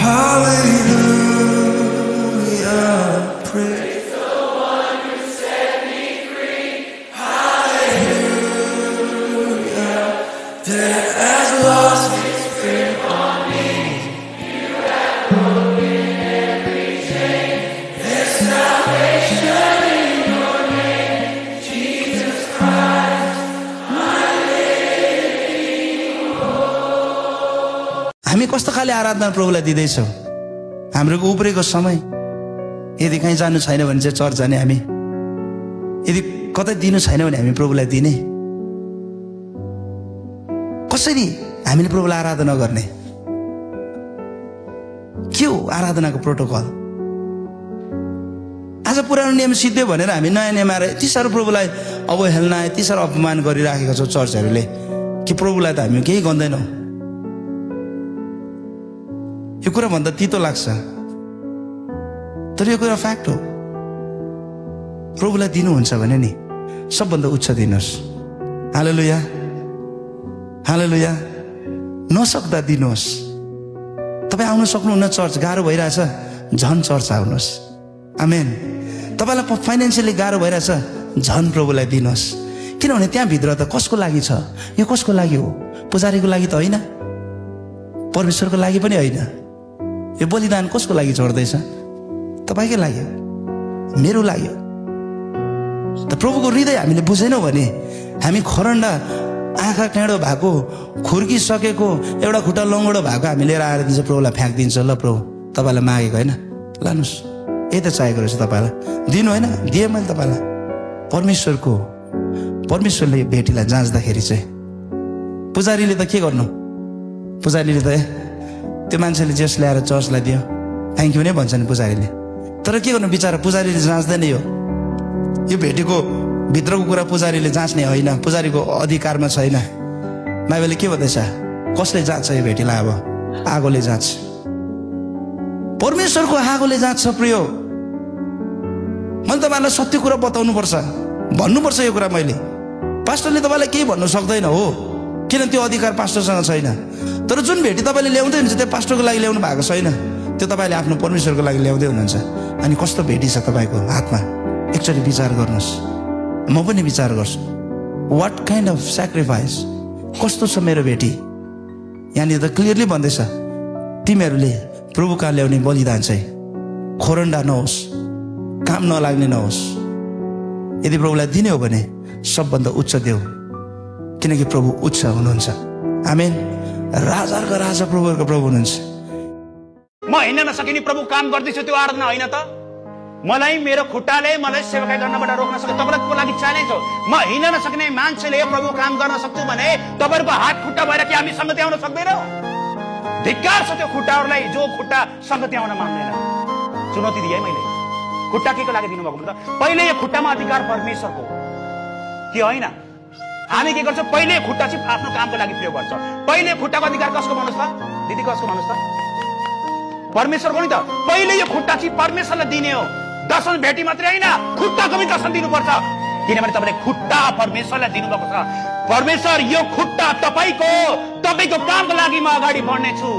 Hallelujah, praise the one who set me free. Hallelujah, that has lost its grip on me. You have broken every chain. There's salvation in your name, Jesus Christ, my living hope. हामी कस्तो खाले आराधना प्रभुलाई दिँदैछौँ? हाम्रो उब्रेको समय यदि कहीँ जानु छैन भने चाहिँ चर्च जाने, हामी यदि कतै दिनु छैन भने हामी प्रभुलाई दिने। कसरी हामीले प्रभुलाई आराधना गर्ने? के हो आराधनाको प्रोटोकल? आज पुरानो नियम सिद्धियो भनेर हामी नयाँ नियम आएर यति साह्रो प्रभुलाई अवहेलना, यति साह्रो अपमान गरिराखेका छौँ चर्चहरूले कि प्रभुलाई त हामी केही गर्दैनौँ। यो कुरा भन्दा तितो लाग्छ, तर यो कुरा फ्याक्ट हो। प्रभुलाई दिनुहुन्छ भने नि सबभन्दा उच्च दिनुहोस्। हालेलुया, हालेलुया। नसक्दा दिनुहोस्। तपाईँ आउन सक्नुहुन्न चर्च, गाह्रो भइरहेछ, झन् चर्च आउनुहोस्। आमेन। तपाईँलाई फाइनेन्सियली गाह्रो भइरहेछ, झन् प्रभुलाई दिनुहोस्। किनभने त्यहाँभित्र त कसको लागि छ? यो कसको लागि हो? पुजारीको लागि त होइन, परमेश्वरको लागि पनि होइन। यो बलिदान कसको लागि चढ्दैछ? तपाईँकै लागि, मेरो लागि। त प्रभुको हृदय हामीले बुझेनौँ भने हामी खरन्डा, आँखा टेढो भएको, खुर्किसकेको, एउटा खुट्टा लङ्गडो भएको हामी लिएर आएर दिन्छ, प्रभुलाई फ्याँकिदिन्छ। ल प्रभु तपाईँलाई मागेको होइन, लानुहोस्, यही त चाहेको रहेछ तपाईँलाई, दिनु होइन, दिएँ मैले तपाईँलाई। परमेश्वरले भेटीलाई जाँच्दाखेरि चाहिँ पुजारीले त के गर्नु? पुजारीले त त्यो मान्छेले जेस ल्याएर चर्चलाई दियो, थ्याङ्क यू नै भन्छ नि पुजारीले। तर के गर्नु, बिचरा पुजारीले जाँच्दैन। यो भेटीको भित्रको कुरा पुजारीले जाँच्ने होइन, पुजारीको अधिकारमा छैन। बाइबलले के भन्दैछ? कसले जाँच्छ यो भेटीलाई? अब आगोले जाँच्छ, परमेश्वरको आगोले जाँच्छ। प्रियो, मैले तपाईँलाई सत्य कुरा बताउनु पर्छ, भन्नुपर्छ यो कुरा। मैले पास्टरले तपाईँलाई केही भन्नु सक्दैन हो, किन त्यो अधिकार पास्टरसँग छैन। तर जुन भेटी तपाईँले ल्याउँदै हुनुहुन्छ त्यो पास्टरको लागि ल्याउनु भएको छैन, त्यो तपाईँले आफ्नो परमेश्वरको लागि ल्याउँदै हुनुहुन्छ। अनि कस्तो भेटी छ तपाईँको हातमा? एकचोटि विचार गर्नुहोस्, म पनि विचार गर्छु। वाट काइन्ड अफ सेक्रिफाइस, कस्तो छ मेरो भेटी? यहाँनिर त क्लियरली भन्दैछ, तिमीहरूले प्रभु कहाँ ल्याउने बलिदान चाहिँ खोरन्डा नहोस्, काम नलाग्ने नहोस्। यदि प्रभुलाई दिने हो भने सबभन्दा उच्च देऊ, किनकि प्रभु उच्च हुनुहुन्छ। आमेन। राजाहरूको राजा, प्रभुहरूको प्रभु हुनुहुन्छ। म हिँड्न नसकिने प्रभु काम गर्दैछु, त्यो आराधना होइन त? मलाई मेरो खुट्टाले मलाई सेवाकाई गर्नबाट रोक्न सक्छ, तपाईँको लागि च्यालेन्ज हो। म हिँड्न नसक्ने मान्छेले प्रभु काम गर्न सक्छु भने तपाईँहरूको हात खुट्टा भएर कि हामी सङ्गति आउन सक्दैनौँ? धिक्कार छ त्यो खुट्टाहरूलाई जो खुट्टा सङ्गति आउन मान्दैन। चुनौती दिएँ मैले। खुट्टा के को लागि दिनुभएको त? पहिले यो खुट्टामा अधिकार परमेश्वरको कि होइन? हामी के गर्छौँ? पहिले खुट्टा चाहिँ आफ्नो कामको लागि प्रयोग गर्छ। पहिले खुट्टाको अधिकार कसको भन्नुहोस् त? दिदी कसको भन्नुहोस् त? परमेश्वरको नि त। पहिले यो खुट्टा चाहिँ परमेश्वरलाई दिने हो। दर्शन भेटी मात्रै होइन, खुट्टाको पनि दर्शन दिनुपर्छ, किनभने तपाईँले खुट्टा परमेश्वरलाई दिनुभएको छ। परमेश्वर, यो खुट्टा तपाईँको कामको लागि म अगाडि बढ्नेछु।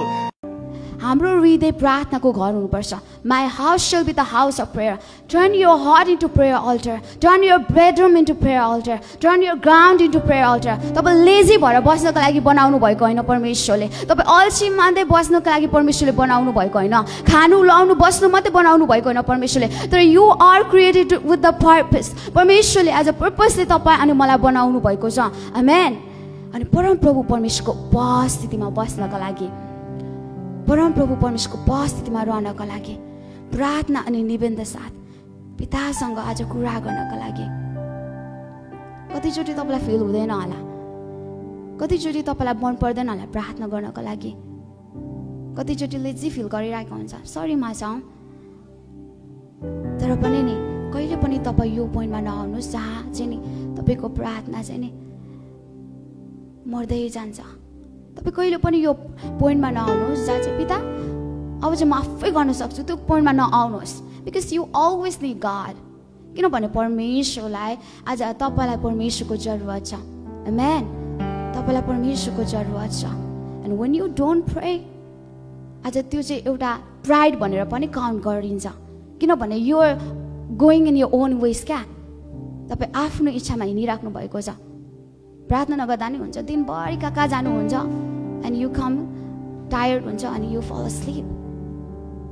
हाम्रो हृदय प्रार्थनाको घर हुनुपर्छ। My house shall be the house of prayer. Turn your heart into prayer altar. Turn your bedroom into prayer altar. Turn your ground into prayer altar. तपाईँ लेजी भएर बस्नको लागि बनाउनु भएको होइन परमेश्वरले। तपाईँ अल्छी मान्दै बस्नको लागि परमेश्वरले बनाउनु भएको होइन। खानु लाउनु बस्नु मात्रै बनाउनु भएको होइन परमेश्वरले। तर you are created with the purpose. परमेश्वरले आज पर्पसले तपाईँ अनि मलाई बनाउनु भएको छ। आमेन। अनि परम प्रभु परमेश्वरको उपस्थितिमा बस्नको लागि, परम प्रभु परमेश्वरको उपस्थितिमा रहनको लागि, प्रार्थना अनि निवेदन साथ पितासँग आज कुरा गर्नको लागि। कतिचोटि तपाईँलाई फिल हुँदैन होला, कतिचोटि तपाईँलाई मन पर्दैन होला प्रार्थना गर्नको लागि, कतिचोटि लेजी फिल गरिरहेको हुन्छ, सरी माछौँ। तर पनि नि कहिले पनि तपाईँ यो पोइन्टमा नआउनुहोस् जहाँ चाहिँ नि तपाईँको प्रार्थना चाहिँ नि मर्दै जान्छ। तपाईँ कहिले पनि यो पोइन्टमा नआउनुहोस् जहाँ चाहिँ पिता अब चाहिँ म आफै गर्न सक्छु, त्यो पोइन्टमा नआउनुहोस्। Because you always need God. किनभने परमेश्वरलाई आज तपाईँलाई परमेश्वरको जरुरत छ। आमेन। तपाईँलाई परमेश्वरको जरुरत छ। And when you don't pray, आज त्यो चाहिँ एउटा प्राइड भनेर पनि काउन्ट गरिन्छ, किनभने you are going in your own ways. क्या तपाईँ आफ्नो इच्छामा हिँडिराख्नु भएको छ, प्रार्थना नगर्दा नि हुन्छ, दिनभरि कहाँ जानुहुन्छ एन्ड यु कम टायर्ड हुन्छ अनि यु फल अस्लिप।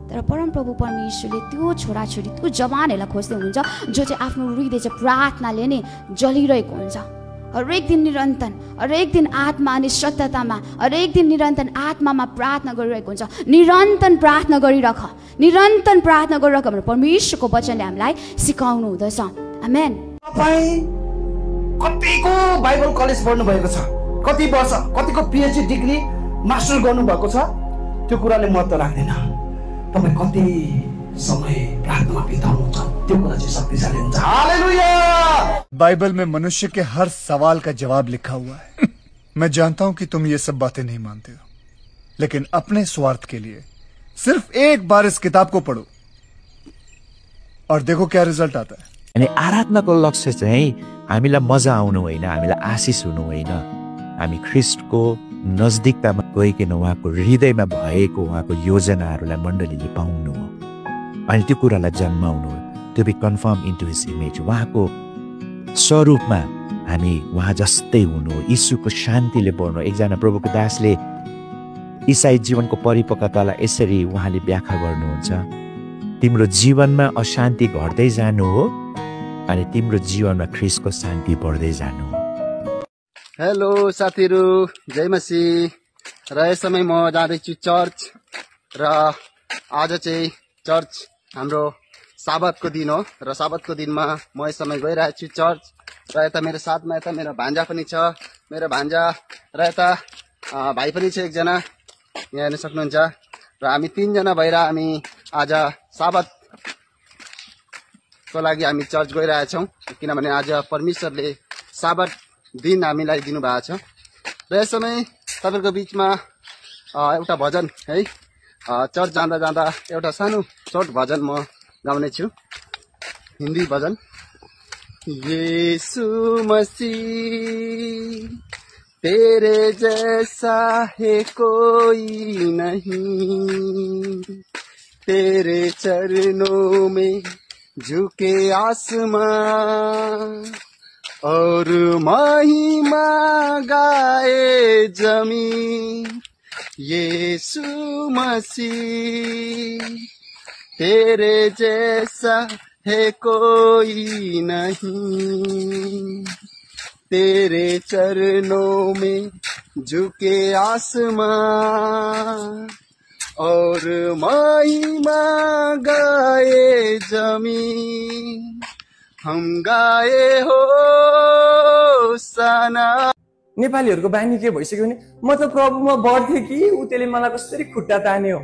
तर परमप्रभु परमेश्वरले त्यो छोराछोरी त्यो जवानहरूलाई खोज्दै हुनुहुन्छ जो चाहिँ आफ्नो हृदय चाहिँ प्रार्थनाले नै जलिरहेको हुन्छ। हरेक दिन निरन्तर, हरेक दिन आत्मा अनि सत्यतामा, हरेक दिन निरन्तर आत्मामा प्रार्थना गरिरहेको हुन्छ। निरन्तर प्रार्थना गरिरह, निरन्तर प्रार्थना गरिरह भनेर परमेश्वरको वचनले हामीलाई सिकाउनु हुँदछ। आमेन। तपाईँ कतिको बाइबल कलेज पढ्नु भएको छ, कति वर्ष, कतिको पिएचडी डिग्री मास्टर गर्नुभएको छ, त्यो कुराले महत्त्व राख्दैन। तपाईँ कति समय प्रार्थनामा बिताउनुहुन्छ, त्यो कुरा चाहिँ शक्तिशाली हुन्छ। हालेलुया। बाइबल में मनुष्य के हर सवाल का जवाब लिखा हुआ है। मैं जानता हूं कि तुम ये सब बातें नहीं मानते हो, लेकिन अपने स्वार्थ के लिए सिर्फ एक बार इस किताब को पढ़ो और देखो क्या रिजल्ट आता है। अनि आराधनाको लक्ष्य चाहिँ हामीलाई मजा आउनु होइन, हामीलाई आशिष हुनु होइन, हामी ख्रीष्टको नजदिकतामा गइकन उहाँको हृदयमा भएको उहाँको योजनाहरूलाई मण्डलीले पाउनु हो अनि त्यो कुरालाई जन्माउनु हो, to be confirm into his image, उहाँको स्वरूपमा हामी उहाँ जस्तै हुनु हो, यीशुको शान्तिले बढ्नु। एकजना प्रभुको दासले ईसाई जीवनको परिपक्वतालाई यसरी उहाँले व्याख्या गर्नुहुन्छ, तिम्रो जीवनमा अशान्ति घट्दै जानु हो अनि तिम्रो जीवनमा ख्रीष्टको शान्ति बढ्दै जानु हो। हेलो साथीहरू, जय मसीह। र यस समय म जाँदैछु चर्च र आज चाहिँ चर्च हाम्रो साबतको दिन हो र साबतको दिनमा म यस समय गइरहेको छु चर्च। र यता मेरो साथमा यता मेरो भान्जा पनि छ, मेरो भान्जा र यता भाइ पनि छ एकजना, यहाँ हेर्न सक्नुहुन्छ। र हामी तीनजना भएर हामी आज साबतको लागि हामी चर्च गइरहेछौँ, किनभने आज परमेश्वरले साबत दिन हामीलाई दिनुभएको छ। र यस समय तपाईँहरूको बिचमा एउटा भजन है, चर्च जाँदा जाँदा एउटा सानो सर्ट भजन म गाउने छु, हिन्दी भजन। यीशु मसीह तेरे जैसा है कोई नहीं, तेरे चरणों में झुके आसमां और महिमा गाए जमीन। यीशु मसीह तेरे जैसा है कोई नहीं, तेरे चरणों में झुके आसमां और महिमा गाए जमीन, हम गाए हो सना। नेपालीहरूको बानी के भइसक्यो भने म त प्रभुमा बढ्थे कि उ त्यसले मलाई कसरी खुट्टा तान्यो,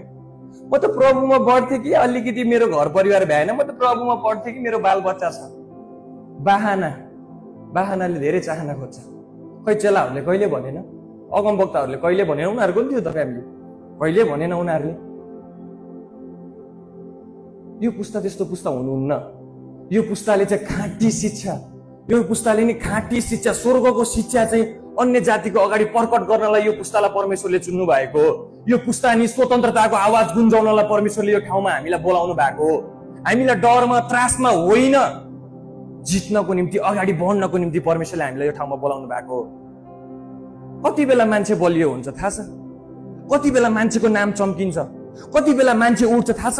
म त प्रभुमा बढ्थे कि अलिकति मेरो घर परिवार भएन, म त प्रभुमा बढ्थे कि मेरो बाल बच्चा छ। बाहनाले धेरै चाहना खोज्छ। खै चेलाहरूले कहिले भनेन, अगमवक्ताहरूले कहिले भनेन, उनीहरूको नि थियो त फ्यामिली, कहिले भनेन उनीहरूले। यो पुस्ता त्यस्तो पुस्ता हुनुहुन्न। यो पुस्ताले चाहिँ खाँटी शिक्षा, यो पुस्ताले नि खाँटी शिक्षा, स्वर्गको शिक्षा चाहिँ अन्य जातिको अगाडि प्रकट गर्नलाई यो पुस्तालाई परमेश्वरले चुन्नु भएको हो। यो पुस्ता नि स्वतन्त्रताको आवाज गुन्जाउनलाई परमेश्वरले यो ठाउँमा हामीलाई बोलाउनु भएको हो। हामीलाई डरमा त्रासमा होइन, जित्नको निम्ति अगाडि बढ्नको निम्ति परमेश्वरले हामीलाई यो ठाउँमा बोलाउनु भएको हो। कति बेला मान्छे बलियो हुन्छ थाहा छ, कति बेला मान्छेको नाम चम्किन्छ, कति बेला मान्छे उठ्छ थाहा छ।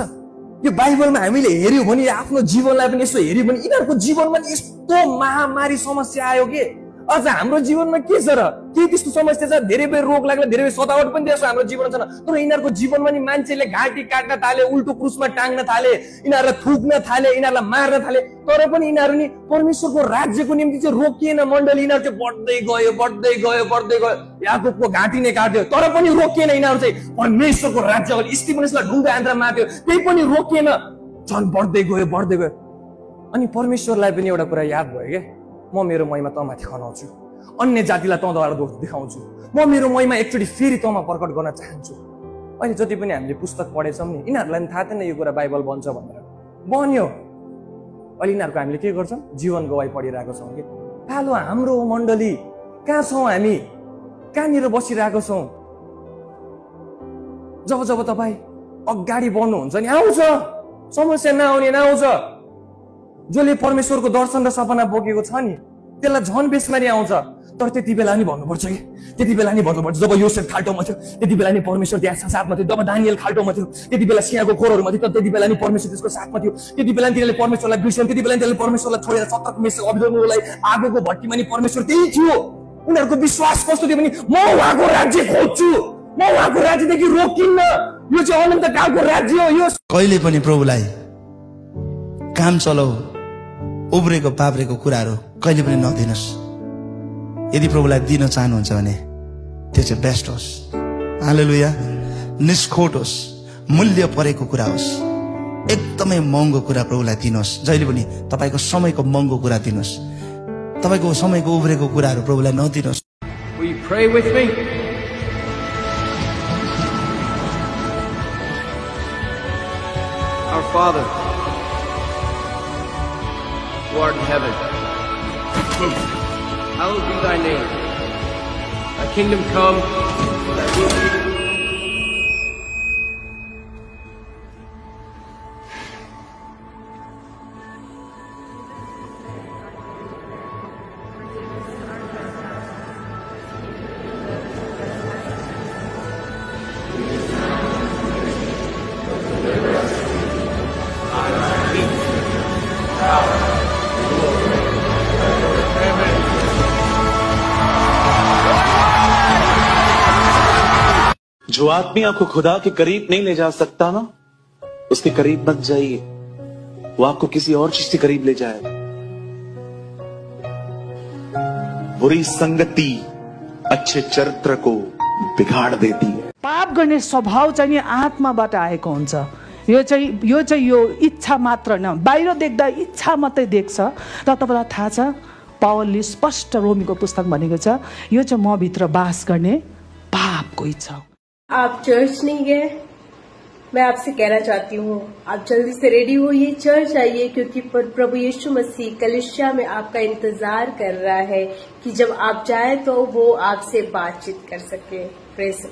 यो बाइबलमा हामीले हेर्यौँ भने आफ्नो जीवनलाई पनि यसो हेर्यौँ भने यिनीहरूको जीवनमा यस्तो महामारी समस्या आयो के अझ हाम्रो जीवनमा के छ र? के त्यस्तो समस्या छ? धेरै बेर रोग लाग्ला, धेरै बेर सतावट पनि त्यस्तो हाम्रो जीवनमा छैन, तर यिनीहरूको जीवनमा नि मान्छेले घाँटी काट्न थाले, उल्टो क्रुसमा टाङ्न थाले, यिनीहरूलाई थुक्न थाले, यिनीहरूलाई मार्न थाले, तर पनि यिनीहरू नि परमेश्वरको राज्यको निम्ति चाहिँ रोकिएन। मण्डली यिनीहरू चाहिँ बढ्दै गयो, बढ्दै गयो, बढ्दै गयो। याकुबको घाँटी नै काट्यो तर पनि रोकिएन। यिनीहरू चाहिँ परमेश्वरको राज्यको स्टिफनसलाई ढुङ्गा आन्द्रा मार्यो, त्यही पनि रोकिएन, झन् बढ्दै गयो, बढ्दै गयो। अनि परमेश्वरलाई पनि एउटा कुरा याद भयो क्या, म मेरो महिमा तँमाथि खनाउँछु, अन्य जातिलाई तँद्वारा दोष देखाउँछु, म मेरो महिमा एकचोटि फेरि तँमा प्रकट गर्न चाहन्छु। अहिले जति पनि हामीले पुस्तक पढेछौँ नि, यिनीहरूलाई पनि थाहा थिएन यो कुरा बाइबल बन्छ भनेर, बन्यो। अहिले यिनीहरूको हामीले के गर्छौँ? जीवन गवाई पढिरहेको छौँ कि कालो हाम्रो मण्डली कहाँ छौँ हामी? कहाँनिर बसिरहेको छौँ? जब जब तपाईँ अगाडि बढ्नुहुन्छ नि आउँछ समस्या, नआउने नआउँछ। जसले परमेश्वरको दर्शन र सपना बोकेको छ नि त्यसलाई झन बेसमारी आउँछ। तर त्यति बेला नि भन्नुपर्छ कि, त्यति बेला नि भन्नुपर्छ जब योसेफ खाल्टोमा थियो, त्यति बेला नि परमेश्वर त्यहाँ साथमा थियो। जब दानियल खाल्टोमा थियो, त्यति बेला सिंहको खोरहरूमा थियो, त्यति बेला नि परमेश्वर त्यसको साथमा थियो। त्यति बेला नि तिनीहरूले परमेश्वरलाई बिर्सेन, त्यति बेला नि तिनीहरूले परमेश्वरलाई छोडेर 70 मेषको अभिधर्मलाई आगोको भट्टीमा नि परमेश्वर त्यही थियो। उनीहरूको विश्वास कस्तो थियो भने म उहाँको राज्य खोज्छु, म उहाँको राज्यदेखि रोकिन्न, यो चाहिँ अनन्तकालको राज्य हो। यो कहिले पनि प्रभुलाई काम चलाऊ उब्रेको पाब्रेको कुराहरू कहिले पनि नदिनुहोस्। यदि प्रभुलाई दिन चाहनुहुन्छ भने त्यो चाहिँ बेस्ट होस्। हालेलुया। निष्खोट होस्, मूल्य परेको कुरा होस्, एकदमै महँगो कुरा प्रभुलाई दिनुहोस्। जहिले पनि तपाईँको समयको महँगो कुरा दिनुहोस्। तपाईँको समयको उब्रेको कुराहरू प्रभुलाई नदिनुहोस्। Will you pray with me? Our Father, who art in heaven, hallowed be thy name. Thy kingdom come, thy will be done. जो आदमी आपको खुदा के करीब नहीं ले जा सकता ना, उसके करीब मत जाइए, वो आपको किसी और चीज के करीब ले जाए। बुरी संगति अच्छे चरित्र को बिगाड़ देती है। पाप गर्ने स्वभाव चाहिँ नि आत्माबाट आएको हुन्छ। यो इच्छा मात्र न, बाहिर देख्दा इच्छा मात्रै देख्छ। र तपाईलाई थाहा छ पावलले स्पष्ट रोमीको पुस्तक भनेको छ यो चाहिँ म भित्र बास गर्ने पापको इच्छा हो। आप चर्च नहीं गए, मैं आपसे कहना चाहती हूँ आप जल्दी से रेडी होइए, चर्च आइए, क्योंकि प्रभु यीशु मसीह कलीसिया में आपका इंतजार कर रहा है कि जब आप जाए तो वो आपसे बातचीत कर सके। प्रेज़